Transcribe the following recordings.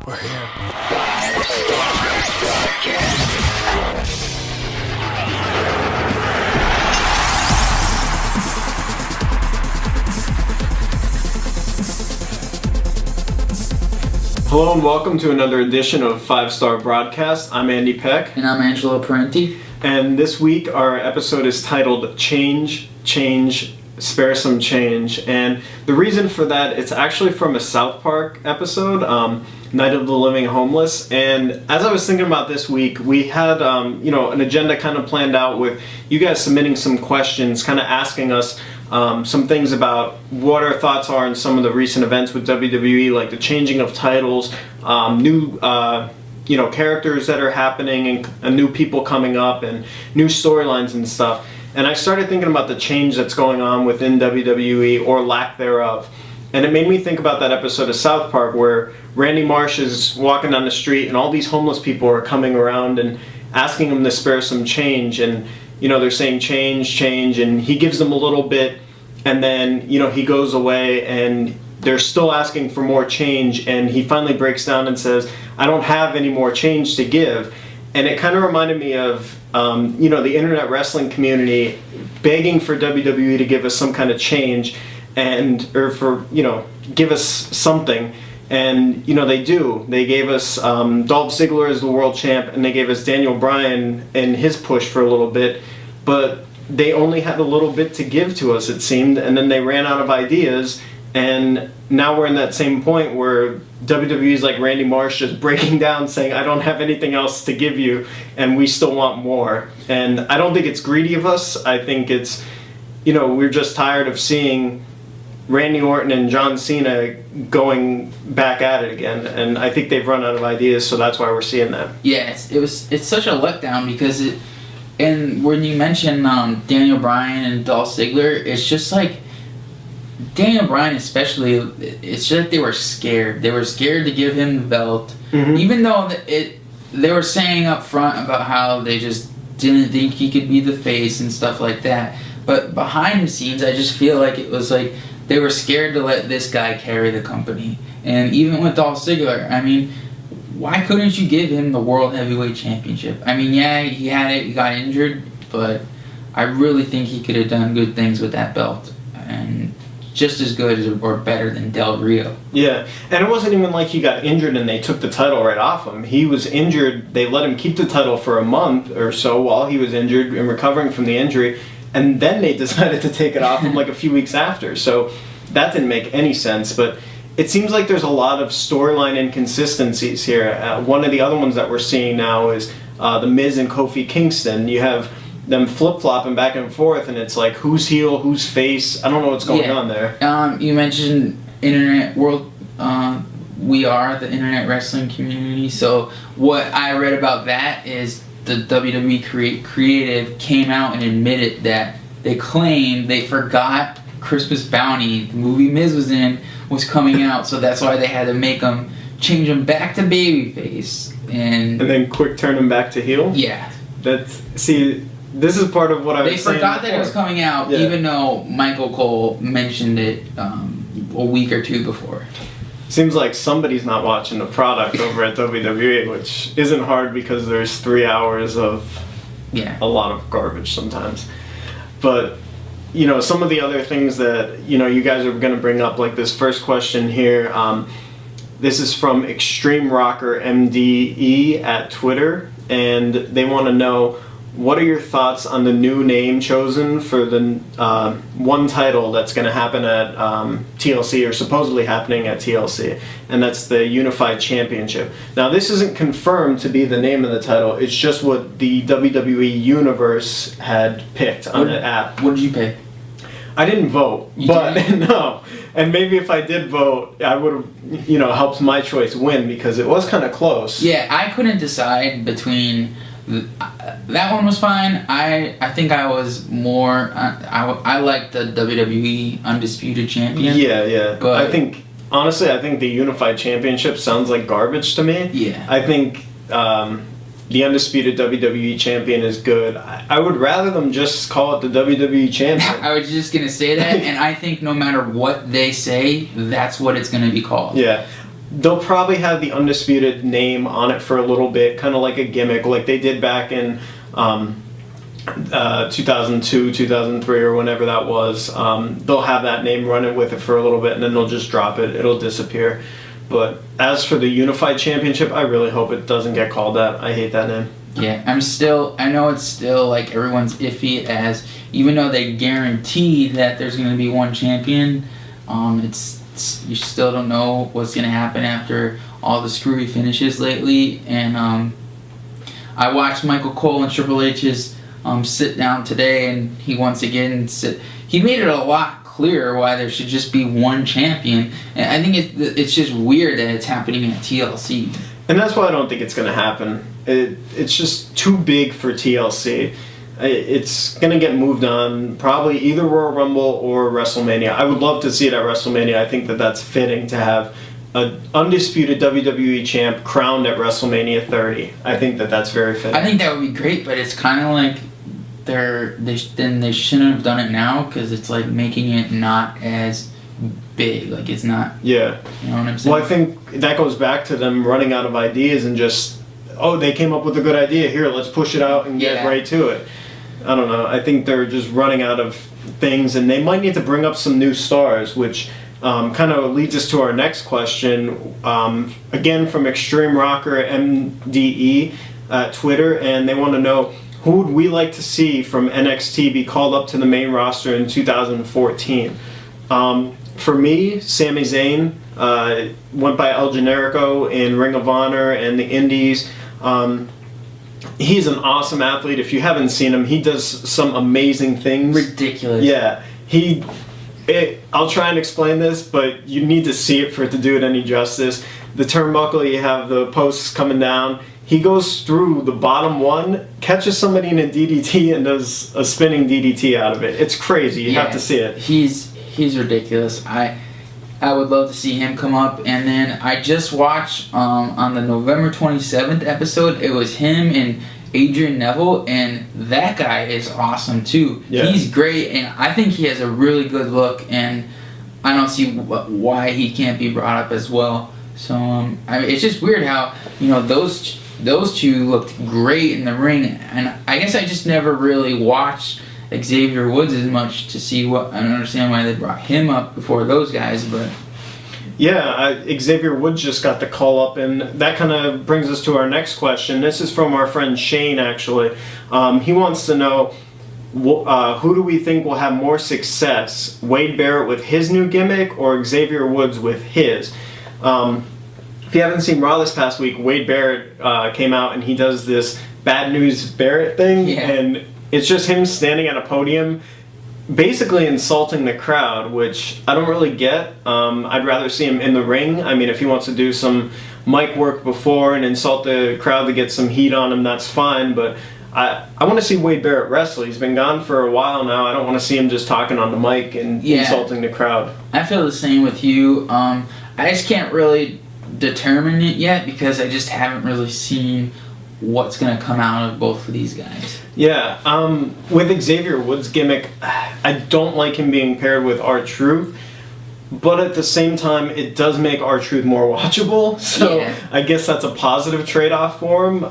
We're here. Hello and welcome to another edition of 5-Star Broadcast. I'm Andy Peck. And I'm Angelo Parenti. And this week our episode is titled Change, Spare Some Change. And the reason for that, it's actually from a South Park episode, Night of the Living Homeless. And as I was thinking about this week, we had an agenda kind of planned out with you guys submitting some questions, kind of asking us some things about what our thoughts are on some of the recent events with WWE, like the changing of titles, new characters that are happening, and new people coming up, and new storylines and stuff. And I started thinking about the change that's going on within WWE, or lack thereof. And it made me think about that episode of South Park where Randy Marsh is walking down the street and all these homeless people are coming around and asking him to spare some change. And, they're saying change, and he gives them a little bit. And then, he goes away and they're still asking for more change. And he finally breaks down and says, I don't have any more change to give. And it kind of reminded me of, the internet wrestling community begging for WWE to give us some kind of change give us something. And, they do. They gave us Dolph Ziggler as the world champ, and they gave us Daniel Bryan and his push for a little bit. But they only had a little bit to give to us, it seemed, and then they ran out of ideas. And now we're in that same point where WWE's like Randy Marsh just breaking down saying, I don't have anything else to give you, and we still want more. And I don't think it's greedy of us. I think it's, we're just tired of seeing Randy Orton and John Cena going back at it again. And I think they've run out of ideas, so that's why we're seeing that. Yeah, it's such a letdown because and when you mention Daniel Bryan and Dolph Ziggler, it's just like, Daniel Bryan especially, it's just like they were scared. They were scared to give him the belt, even though they were saying up front about how they just didn't think he could be the face and stuff like that. But behind the scenes, I just feel like it was like they were scared to let this guy carry the company. And even with Dolph Ziggler, I mean, why couldn't you give him the World Heavyweight Championship? I mean, yeah, he had it, he got injured, but I really think he could have done good things with that belt. And just as good as or better than Del Rio. Yeah, and it wasn't even like he got injured and they took the title right off him. He was injured, they let him keep the title for a month or so while he was injured and recovering from the injury, and then they decided to take it off him like a few weeks after. So that didn't make any sense, but it seems like there's a lot of storyline inconsistencies here. One of the other ones that we're seeing now is The Miz and Kofi Kingston. You have them flip-flopping back and forth, and it's like, who's heel, who's face? I don't know what's going on there. You mentioned internet world. We are the internet wrestling community. So what I read about that is the WWE creative came out and admitted that they claimed they forgot Christmas Bounty, the movie Miz was in, was coming out, so that's why they had to change him back to babyface. And then quick turn him back to heel? Yeah. This is part of what I was saying. They forgot that it was coming out, even though Michael Cole mentioned it a week or two before. Seems like somebody's not watching the product over at WWE, which isn't hard because there's 3 hours of a lot of garbage sometimes. But, some of the other things that, you guys are going to bring up, like this first question here, this is from Extreme Rocker MDE at Twitter, and they want to know, what are your thoughts on the new name chosen for the one title that's going to happen at TLC, or supposedly happening at TLC, and that's the Unified Championship. Now, this isn't confirmed to be the name of the title. It's just what the WWE Universe had picked on the app. What did you pick? I didn't vote, no. And maybe if I did vote, I would have, helped my choice win, because it was kind of close. Yeah, I couldn't decide between. That one was fine. I think I was more. I liked the WWE Undisputed Champion. Yeah. But honestly, I think the Unified Championship sounds like garbage to me. Yeah. I think the Undisputed WWE Champion is good. I would rather them just call it the WWE Champion. I was just going to say that, and I think no matter what they say, that's what it's going to be called. Yeah. they'll probably have the Undisputed name on it for a little bit, kind of like a gimmick, like they did back in 2002, 2003, or whenever that was. They'll have that name running with it for a little bit, and then they'll just drop it. It'll disappear. But as for the Unified Championship, I really hope it doesn't get called that. I hate that name. Yeah, I know it's still, like, everyone's iffy as, even though they guaranteed that there's going to be one champion, you still don't know what's going to happen after all the screwy finishes lately. And I watched Michael Cole and Triple H's sit down today, and he once again he made it a lot clearer why there should just be one champion. And I think it's just weird that it's happening at TLC. And that's why I don't think it's going to happen. It's just too big for TLC. It's going to get moved on probably either Royal Rumble or WrestleMania. I would love to see it at WrestleMania. I think that that's fitting to have an undisputed WWE champ crowned at WrestleMania 30. I think that that's very fitting. I think that would be great, but it's kind of like they shouldn't have done it now, because it's like making it not as big. Like, it's not. Yeah. You know what I'm saying? Well, I think that goes back to them running out of ideas and just, they came up with a good idea. Here, let's push it out and get right to it. I don't know. I think they're just running out of things, and they might need to bring up some new stars, which kind of leads us to our next question. Again, from Extreme Rocker MDE at Twitter, and they want to know, who would we like to see from NXT be called up to the main roster in 2014? For me, Sami Zayn went by El Generico in Ring of Honor and the Indies. He's an awesome athlete. If you haven't seen him, he does some amazing things. Ridiculous. Yeah. I'll try and explain this, but you need to see it for it to do it any justice. The turnbuckle, you have the posts coming down. He goes through the bottom one, catches somebody in a DDT, and does a spinning DDT out of it. It's crazy. You have to see it. He's ridiculous. I would love to see him come up. And then I just watched on the November 27th episode, it was him and Adrian Neville, and that guy is awesome too. Yeah. He's great, and I think he has a really good look, and I don't see why he can't be brought up as well. So I mean, it's just weird how, you know, those two looked great in the ring, and I guess I just never really watched Xavier Woods as much to see I don't understand why they brought him up before those guys, but yeah, Xavier Woods just got the call up, and that kind of brings us to our next question. This is from our friend Shane, actually. He wants to know, who do we think will have more success, Wade Barrett with his new gimmick or Xavier Woods with his? If you haven't seen Raw this past week, Wade Barrett came out and he does this Bad News Barrett thing, and it's just him standing at a podium basically insulting the crowd, which I don't really get. I'd rather see him in the ring. I mean, if he wants to do some mic work before and insult the crowd to get some heat on him, that's fine, but I want to see Wade Barrett wrestle. He's been gone for a while now. I don't want to see him just talking on the mic and insulting the crowd. I feel the same with you. I just can't really determine it yet because I just haven't really seen what's going to come out of both of these guys. Yeah, with Xavier Woods' gimmick, I don't like him being paired with R-Truth, but at the same time, it does make R-Truth more watchable, so I guess that's a positive trade-off for him.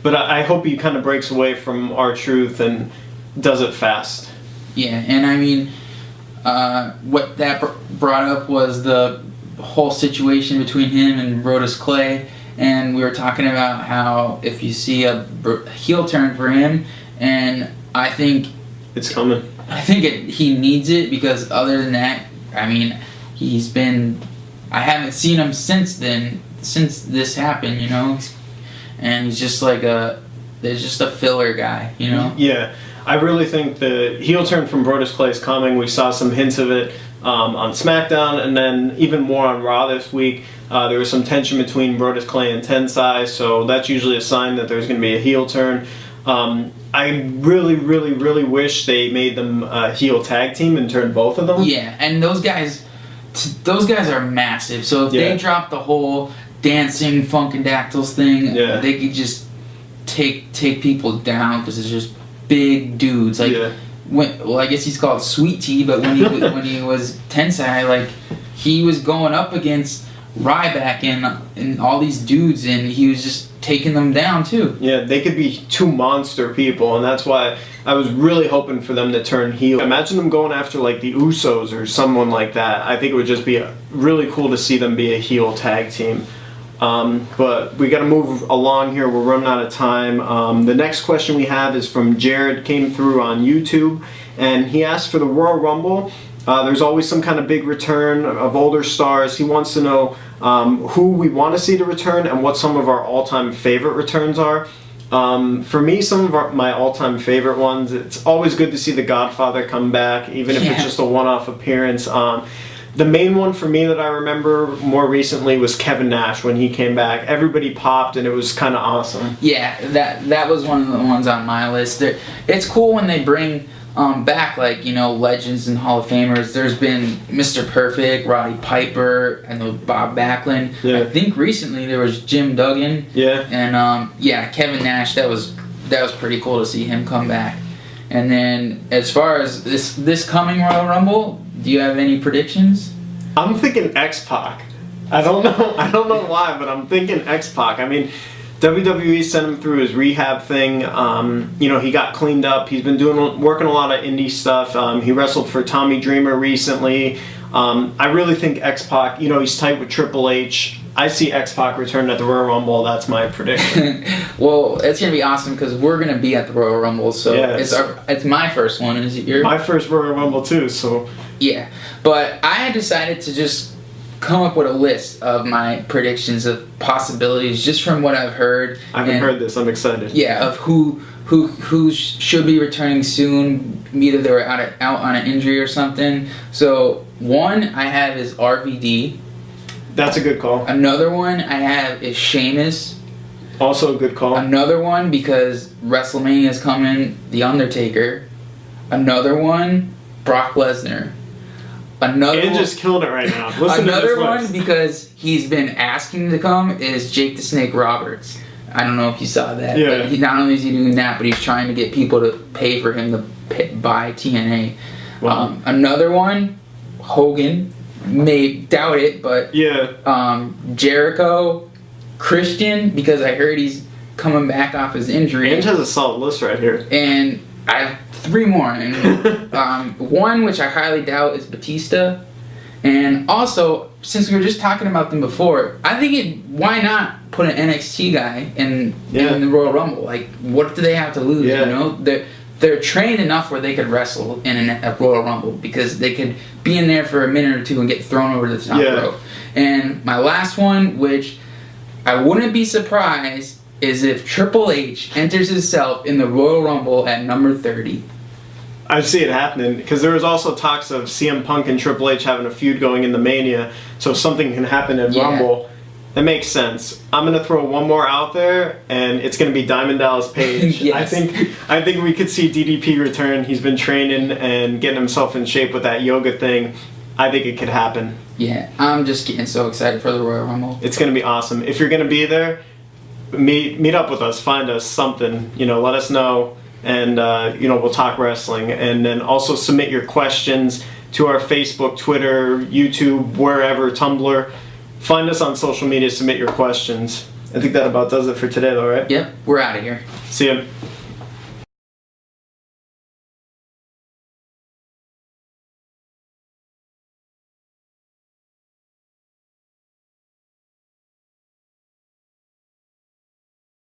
But I hope he kind of breaks away from R-Truth and does it fast. Yeah, and I mean, what that brought up was the whole situation between him and Brodus Clay. And we were talking about how if you see a heel turn for him, and I think it's coming. I think he needs it because other than that, I mean, I haven't seen him since this happened, you know, and he's just like there's just a filler guy, you know. Yeah, I really think the heel turn from Brodus Clay is coming. We saw some hints of it on SmackDown, and then even more on Raw this week. There was some tension between Brodus Clay and Tensai, so that's usually a sign that there's going to be a heel turn. I really, really, really wish they made them a heel tag team and turned both of them. Yeah, and those guys are massive. So if they drop the whole dancing Funkadactyls thing, they could just take people down because it's just big dudes. Like, I guess he's called Sweet Tea, but when he was Tensai, like he was going up against Ryback and all these dudes, and he was just taking them down too. Yeah, they could be two monster people, and that's why I was really hoping for them to turn heel. Imagine them going after like the Usos or someone like that. I think it would just be really cool to see them be a heel tag team. But we got to move along here. We're running out of time. The next question we have is from Jared, came through on YouTube, and he asked for the Royal Rumble. There's always some kind of big return of older stars. He wants to know who we want to see to return and what some of our all-time favorite returns are. For me, some of my all-time favorite ones, it's always good to see The Godfather come back, even if it's just a one-off appearance. The main one for me that I remember more recently was Kevin Nash when he came back. Everybody popped, and it was kind of awesome. Yeah, that was one of the ones on my list. It's cool when they bring back, like, you know, legends and Hall of Famers. There's been Mr. Perfect, Roddy Piper, I know Bob Backlund. Yeah. I think recently there was Jim Duggan. Yeah. And Kevin Nash. That was pretty cool to see him come back. And then as far as this coming Royal Rumble, do you have any predictions? I'm thinking X-Pac. I don't know why, but I'm thinking X-Pac. I mean, WWE sent him through his rehab thing. He got cleaned up. He's been working a lot of indie stuff. He wrestled for Tommy Dreamer recently. I really think X-Pac, he's tight with Triple H. I see X-Pac return at the Royal Rumble. That's my prediction. Well, it's going to be awesome because we're going to be at the Royal Rumble. So it's my first one. Is it yours? My first Royal Rumble too, so. Yeah, but I had decided to just come up with a list of my predictions of possibilities just from what I've heard. I haven't heard this. I'm excited. Yeah, of who should be returning soon. Either they were out on an injury or something. So one I have is RVD. That's a good call. Another one I have is Sheamus. Also a good call. Another one, because WrestleMania is coming, The Undertaker. Another one, Brock Lesnar. And just killing it right now. Another one, because he's been asking to come, is Jake the Snake Roberts. I don't know if you saw that. Yeah. But not only is he doing that, but he's trying to get people to pay for him to buy TNA. Wow. Another one, Hogan. May doubt it, but Jericho, Christian, because I heard he's coming back off his injury. Ange has a solid list right here. And I have three more. And one, which I highly doubt, is Batista. And also, since we were just talking about them before, I think why not put an NXT guy in the Royal Rumble? Like, what do they have to lose? Yeah. You know, they're trained enough where they could wrestle in a Royal Rumble because they could be in there for a minute or two and get thrown over the top rope. And my last one, which I wouldn't be surprised, is if Triple H enters himself in the Royal Rumble at number 30. I see it happening because there was also talks of CM Punk and Triple H having a feud going into Mania, so something can happen in Rumble. That makes sense. I'm gonna throw one more out there, and it's gonna be Diamond Dallas Page. Yes. I think we could see DDP return. He's been training and getting himself in shape with that yoga thing. I think it could happen. Yeah, I'm just getting so excited for the Royal Rumble. It's gonna be awesome. If you're gonna be there, meet up with us. Find us something. Let us know, and we'll talk wrestling. And then also submit your questions to our Facebook, Twitter, YouTube, wherever, Tumblr. Find us on social media, submit your questions. I think that about does it for today, though, right? Yep, we're out of here. See ya.